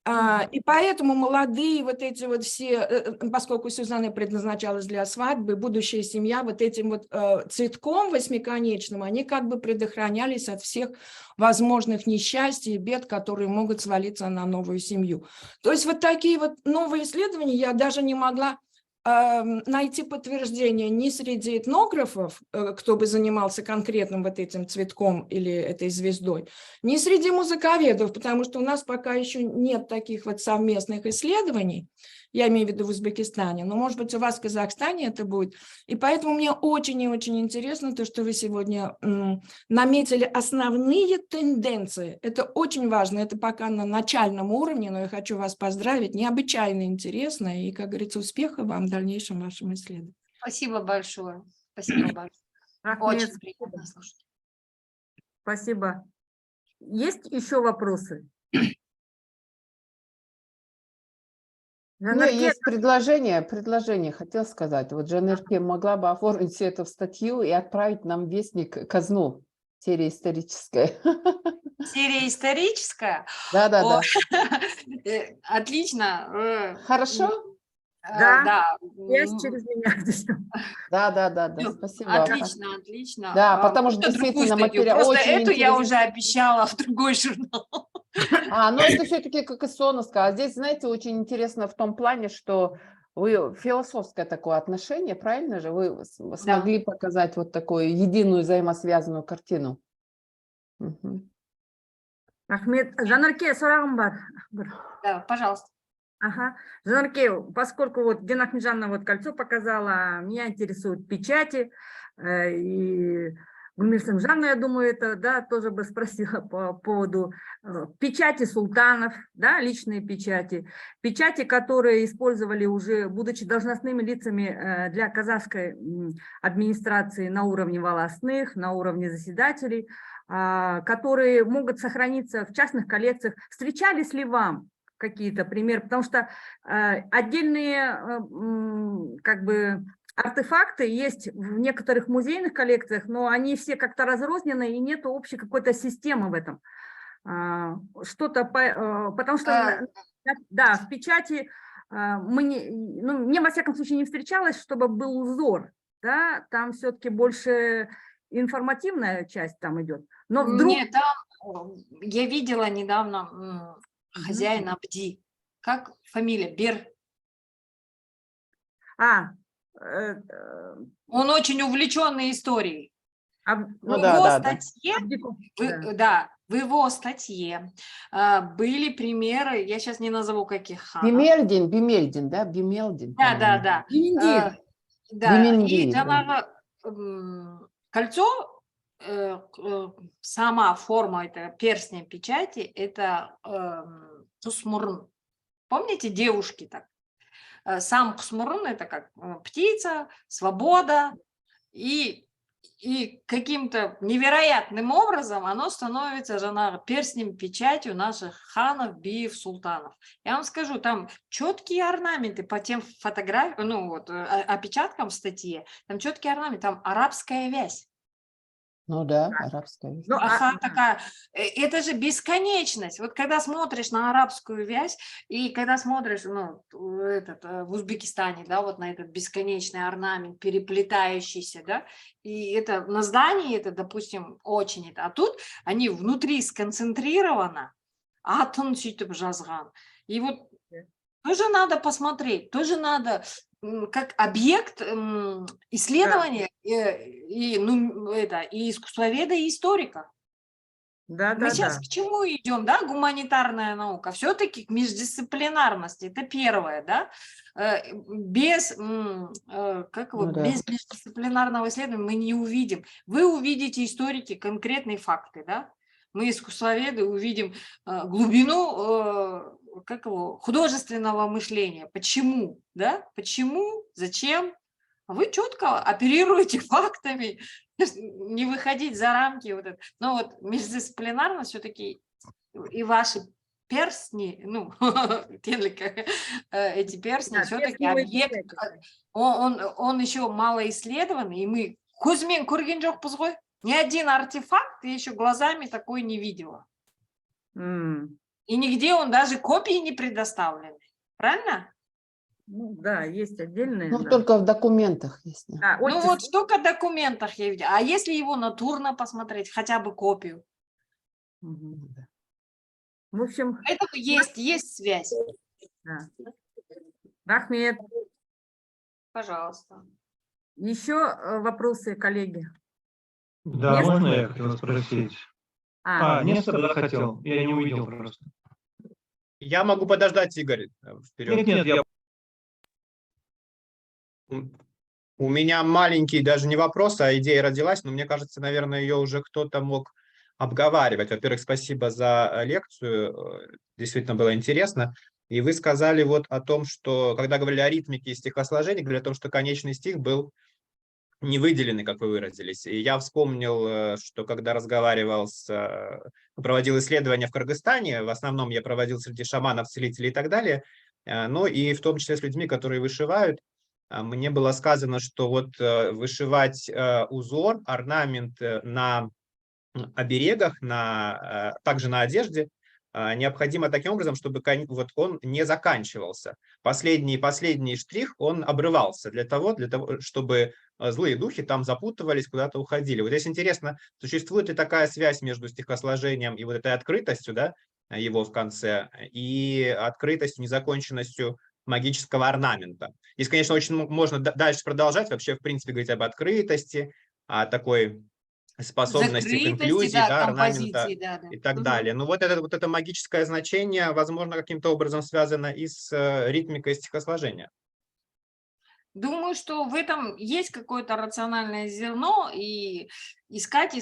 И поэтому молодые вот эти вот все, поскольку Сюзанне предназначалась для свадьбы, будущая семья вот этим вот цветком восьмиконечным, они как бы предохранялись от всех возможных несчастий и бед, которые могут свалиться на новую семью. То есть вот такие вот новые исследования я даже не могла найти подтверждение ни среди этнографов, кто бы занимался конкретным вот этим цветком или этой звездой, ни среди музыковедов, потому что у нас пока еще нет таких вот совместных исследований, я имею в виду в Узбекистане, но, может быть, у вас в Казахстане это будет. И поэтому мне очень и очень интересно то, что вы сегодня наметили основные тенденции. Это очень важно, это пока на начальном уровне, но я хочу вас поздравить, необычайно интересно, и, как говорится, успехов вам в дальнейшем вашем исследовании. Спасибо большое. Спасибо большое. Ахмед, Очень приятно слушать. спасибо. Есть еще вопросы? У меня есть предложение, хотел сказать. Вот Жанерке могла бы оформить все это в статью и отправить нам вестник казну, серия историческая. Серия историческая? Да. Отлично. Хорошо? Да. Да. Есть через меня. Да, Ну, спасибо. Отлично. Да, потому что Можно другую действительно статью? материал Просто очень эту я интересный. уже обещала в другой журнал. Ну это все-таки как и Соновская. А здесь, знаете, очень интересно в том плане, что вы философское такое отношение, правильно же? Вы смогли показать вот такую единую взаимосвязанную картину. Ахмед, Жанарке, сұрағым бар. Да, пожалуйста. Ага. Жанарке, поскольку вот Дина Ахмеджановна вот кольцо показала, меня интересуют печати, и Гульмир Сымжановна, я думаю, это, да, тоже бы спросила по поводу печати султанов, да, личные печати, которые использовали уже, будучи должностными лицами для казахской администрации на уровне волостных, на уровне заседателей, которые могут сохраниться в частных коллекциях. Встречались ли вам какие-то примеры? Потому что отдельные как бы артефакты есть в некоторых музейных коллекциях, но они все как-то разрознены, и нет общей какой-то системы в этом. Что-то, потому что, да, в печати мне, во всяком случае, не встречалось, чтобы был узор, да, там все-таки больше информативная часть там идет, но вдруг... Нет, там я видела недавно хозяина Бди. Как фамилия? Он очень увлеченный историей. Ну В да, его да, да. статье, в его статье были примеры, я сейчас не назову каких ханов. Бимельдин, да? Бимельдин. по-моему. Да. Бимендин. Да, и Бимендин, да. жаңағы кольцо, сама форма это перстня печати, это кусмурн. Помните, девушки так? Сам кусмурн это как птица, свобода, и каким-то невероятным образом оно становится перстнем печатью наших ханов, биев, султанов. Я вам скажу, там четкие орнаменты по тем фотографиям, опечаткам в статье, там четкие орнаменты, там арабская вязь. Ну да, арабская вязь. Ну, Такая, это же бесконечность. Вот когда смотришь на арабскую вязь, и когда смотришь в Узбекистане, да, вот на этот бесконечный орнамент, переплетающийся, да, и это на здании, это, допустим, очень это. А тут они внутри сконцентрировано, атын сөйтіп жазған. И вот тоже надо посмотреть, тоже надо как объект исследования и искусствоведа, и историка. Мы сейчас к чему идем, да, гуманитарная наука? Все-таки к междисциплинарности, это первое, да. Без междисциплинарного исследования мы не увидим. Вы увидите, историки, конкретные факты, да. Мы, искусствоведы, увидим глубину художественного мышления. Почему, да? Почему, зачем? Вы четко оперируете фактами, не выходить за рамки. Но вот междисциплинарно все-таки и ваши перстни, эти перстни, все-таки объект, он еще мало исследован, и мы көзмен көрген жоқпыз ғой. Ни один артефакт я еще глазами такой не видела. И нигде он даже копии не предоставлены. Правильно? Ну, да, есть отдельные. Ну, только в документах есть. Да, вот только в документах я видела. А если его натурно посмотреть, хотя бы копию? В общем... Поэтому есть связь. Да. Рахмет. Пожалуйста. Еще вопросы, коллеги? Да, Нестор? можно я хотел спросить? Нестор, да, хотел. Я не увидел просто. Я могу подождать, Игорь, вперед. Нет, я... У меня маленький даже не вопрос, а идея родилась, но мне кажется, наверное, ее уже кто-то мог обговаривать. Во-первых, спасибо за лекцию, действительно было интересно. И вы сказали вот о том, что, когда говорили о ритмике и стихосложении, говорили о том, что конечный стих был не выделены, как вы выразились. И я вспомнил, что когда проводил исследования в Кыргызстане, в основном я проводил среди шаманов, целителей и так далее, но и в том числе с людьми, которые вышивают, мне было сказано, что вот вышивать узор, орнамент на оберегах, также на одежде, необходимо таким образом, чтобы вот он не заканчивался. Последний штрих, он обрывался для того, чтобы злые духи там запутывались, куда-то уходили. Вот здесь интересно, существует ли такая связь между стихосложением и вот этой открытостью, да, его в конце, и открытостью, незаконченностью магического орнамента. Здесь, конечно, очень можно дальше продолжать, вообще, в принципе, говорить об открытости, о такой способности к инклюзии, да, орнамента и так далее. Но вот это магическое значение, возможно, каким-то образом связано и с ритмикой стихосложения. Думаю, что в этом есть какое-то рациональное зерно, и искать.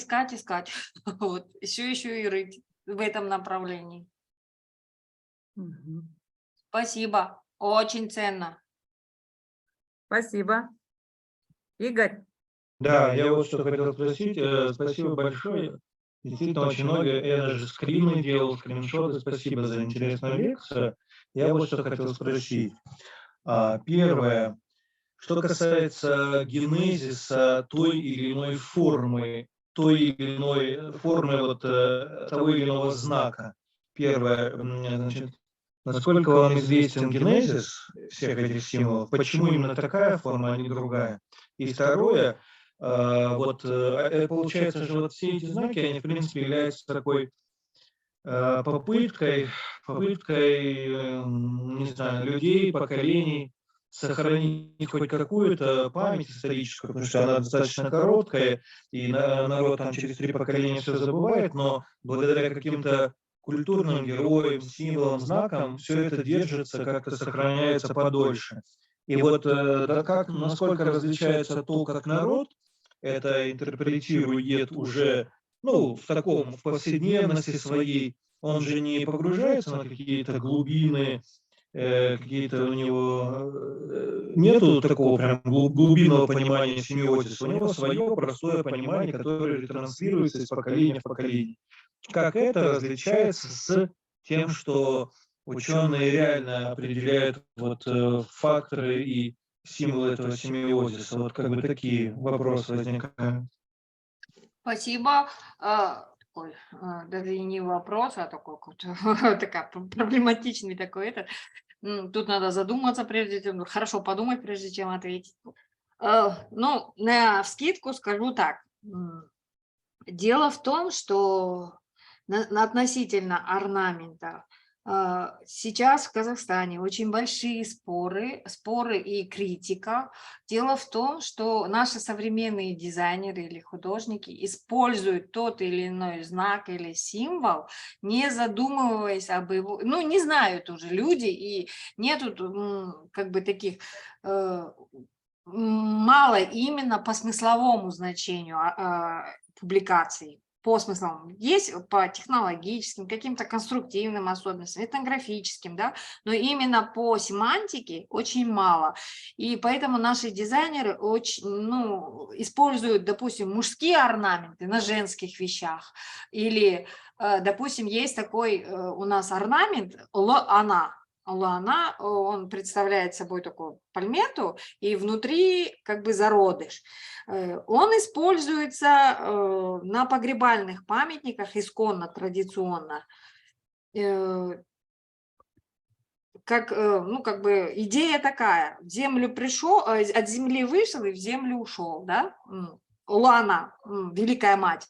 Вот. Еще и рыть в этом направлении. Спасибо. Очень ценно. Спасибо. Игорь. Да, я вот что хотел спросить. Спасибо большое. Действительно, очень много. Я даже скрины делал, скриншоты. Спасибо за интересную лекцию. Я вот что хотел спросить. Первое. Что касается генезиса той или иной формы того или иного знака. Первое, значит, насколько вам известен генезис всех этих символов, почему именно такая форма, а не другая? И второе, Получается же, вот все эти знаки, они, в принципе, являются такой попыткой, не знаю, людей, поколений сохранить хоть какую-то память историческую, потому что она достаточно короткая, и народ там через 3 поколения все забывает, но благодаря каким-то культурным героям, символам, знакам все это держится, как-то сохраняется подольше. И вот насколько различается то, как народ это интерпретирует уже, в повседневности своей, он же не погружается на какие-то глубины, какие-то у него нету такого прям глубинного понимания семиозиса, у него свое простое понимание, которое ретранслируется из поколения в поколение. Как это различается с тем, что ученые реально определяют факторы и символы этого семиозиса? Вот как бы такие вопросы возникают. Спасибо. Такой, даже и не вопрос, а такой такая проблематичный такой этот. Тут надо задуматься, прежде чем, хорошо подумать, прежде чем ответить. Ну, навскидку скажу так. Дело в том, что относительно орнамента сейчас в Казахстане очень большие споры и критика. Дело в том, что наши современные дизайнеры или художники используют тот или иной знак или символ, не задумываясь об его... Ну, не знают уже люди, и нету как бы таких... Мало именно по смысловому значению публикаций. По смыслам есть по технологическим, каким-то конструктивным особенностям, этнографическим, да, но именно по семантике очень мало. И поэтому наши дизайнеры очень, используют, допустим, мужские орнаменты на женских вещах. Или, допустим, есть такой у нас орнамент лоана. Лоана, он представляет собой такую пальмету, и внутри как бы зародыш. Он используется на погребальных памятниках исконно, традиционно. Как бы идея такая: в землю пришел, от земли вышел и в землю ушел, да? Лоана, Великая Мать.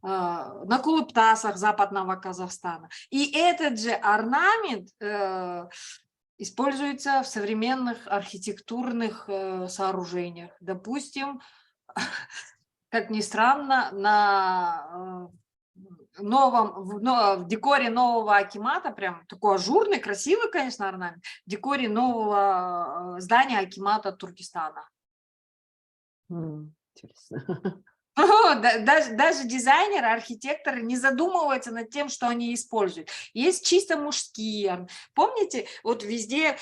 На Кулыптасах западного Казахстана. И этот же орнамент используется в современных архитектурных сооружениях. Допустим, как ни странно, в декоре нового акимата, прям такой ажурный, красивый, конечно, орнамент, в декоре нового здания акимата Туркестана. Интересно. Даже дизайнеры, архитекторы не задумываются над тем, что они используют. Есть чисто мужские. Помните, вот везде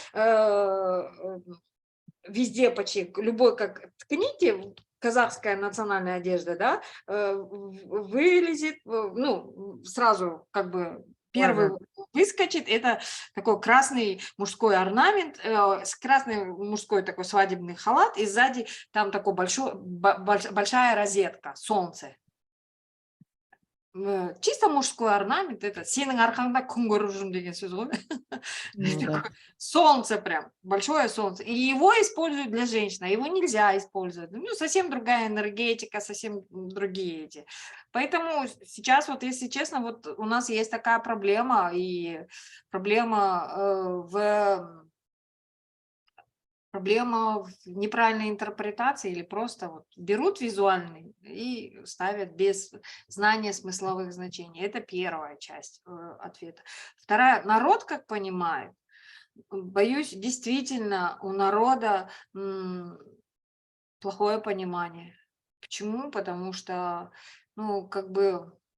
почти любой, как ткните, казахская национальная одежда, да, вылезет, сразу как бы первый выскочит, это такой красный мужской орнамент, с красной мужской такой свадебный халат, и сзади там такой большая розетка, солнце. Чисто мужской орнамент, это сенің арқаңда күн көріп жүрмін деген сөз ғой. Солнце прям, большое солнце. И его используют для женщин, а его нельзя использовать. Совсем другая энергетика, совсем другие эти. Поэтому сейчас, вот если честно, вот у нас есть такая проблема, и проблема в неправильной интерпретации, или просто вот берут визуальный и ставят без знания смысловых значений. Это первая часть ответа. Вторая. Народ, как понимает, боюсь, действительно у народа плохое понимание. Почему? Потому что,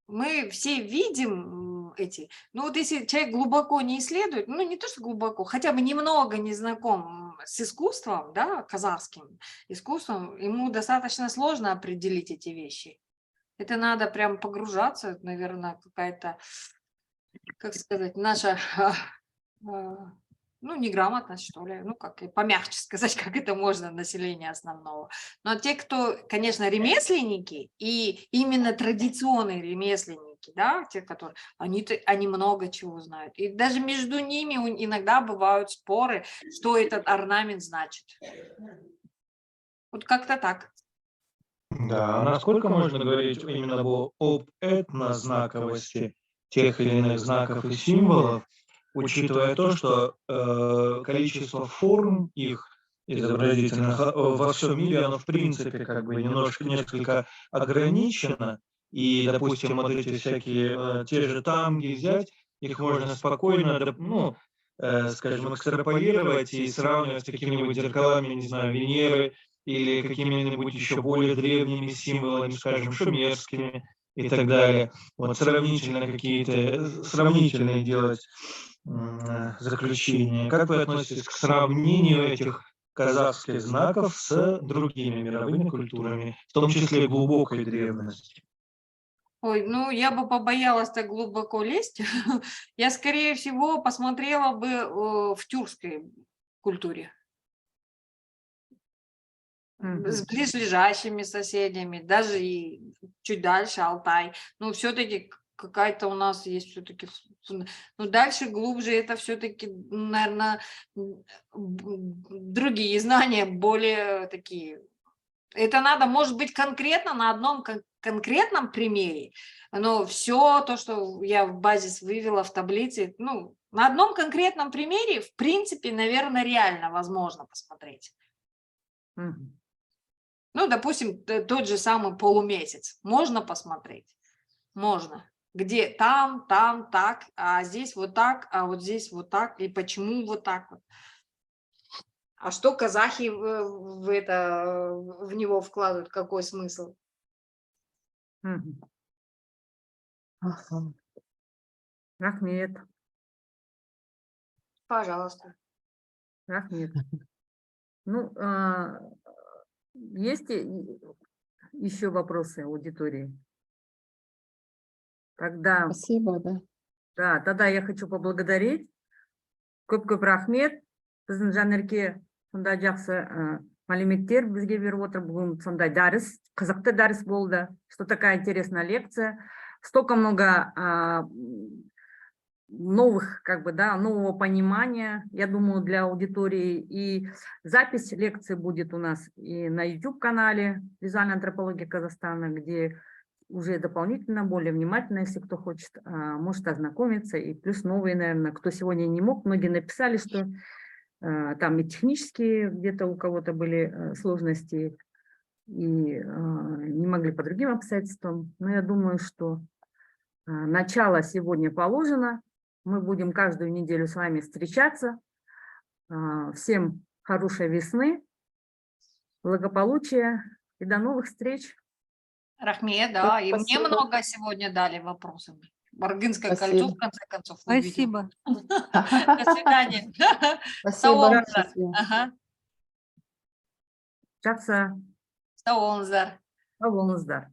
мы все видим эти, если человек глубоко не исследует, не то что глубоко, хотя бы немного не знаком с искусством, да, казахским искусством, ему достаточно сложно определить эти вещи. Это надо прям погружаться, наверное, какая-то, как сказать, наша... неграмотность, что ли, как и помягче сказать, как это можно, население основного. Но те, кто, конечно, ремесленники, и именно традиционные ремесленники, да, те, которые, они много чего знают. И даже между ними иногда бывают споры, что этот орнамент значит. Вот как-то так. Да, насколько можно говорить именно об этнознаковости тех или иных знаков и символов, учитывая то, что количество форм их изобразительных во всем мире, оно в принципе как бы несколько ограничено, и, допустим, вот эти всякие те же танги взять, их можно спокойно, ну, скажем, экстраполировать и сравнивать с какими-нибудь зеркалами, не знаю, Венеры, или какими-нибудь еще более древними символами, скажем, шумерскими и так далее. Вот сравнительно какие-то, сравнительные делать заключения. Как вы относитесь к сравнению этих казахских знаков с другими мировыми культурами, в том числе глубокой древности? Ой, ну я бы побоялась так глубоко лезть. Я, скорее всего, посмотрела бы в тюркской культуре. С близлежащими соседями, даже и чуть дальше Алтай. Но все-таки какая-то у нас есть все-таки... Ну, дальше, глубже, это все-таки, наверное, другие знания, более такие... Это надо, может быть, конкретно на одном конкретном примере, но все то, что я в базис вывела в таблице, ну, на одном конкретном примере, в принципе, наверное, реально возможно посмотреть. Ну, допустим, тот же самый полумесяц. Можно посмотреть? Можно. Где там, так, а здесь вот так, а вот здесь вот так, и почему вот так вот. А что казахи в него вкладывают, какой смысл? Рахмет. Пожалуйста. Рахмет. Ну, есть еще вопросы аудитории? Тогда, Спасибо, да. да, тогда я хочу поблагодарить. Көп рахмет. Біздің Жанерке сондай жақсы мәліметтер бізге беріп отыр. Бүгін сондай дәріс, қызықты дәріс болды. Что такая интересная лекция. Столько много новых, как бы, да, нового понимания, я думаю, для аудитории. И запись лекции будет у нас и на YouTube-канале «Визуальная антропология Казахстана», где уже дополнительно, более внимательно, если кто хочет, может ознакомиться. И плюс новые, наверное, кто сегодня не мог, многие написали, что там и технические где-то у кого-то были сложности, и не могли по другим обстоятельствам. Но я думаю, что начало сегодня положено. Мы будем каждую неделю с вами встречаться. Всем хорошей весны, благополучия и до новых встреч. Рахмет, да, и мне Спасибо. много сегодня дали вопросов. Баргынское кольцо, Спасибо. в конце концов, увидел. Спасибо. До свидания. Спасибо. Спасибо. Ага. Жақсы, Сау болыңыздар. сау болыңыздар.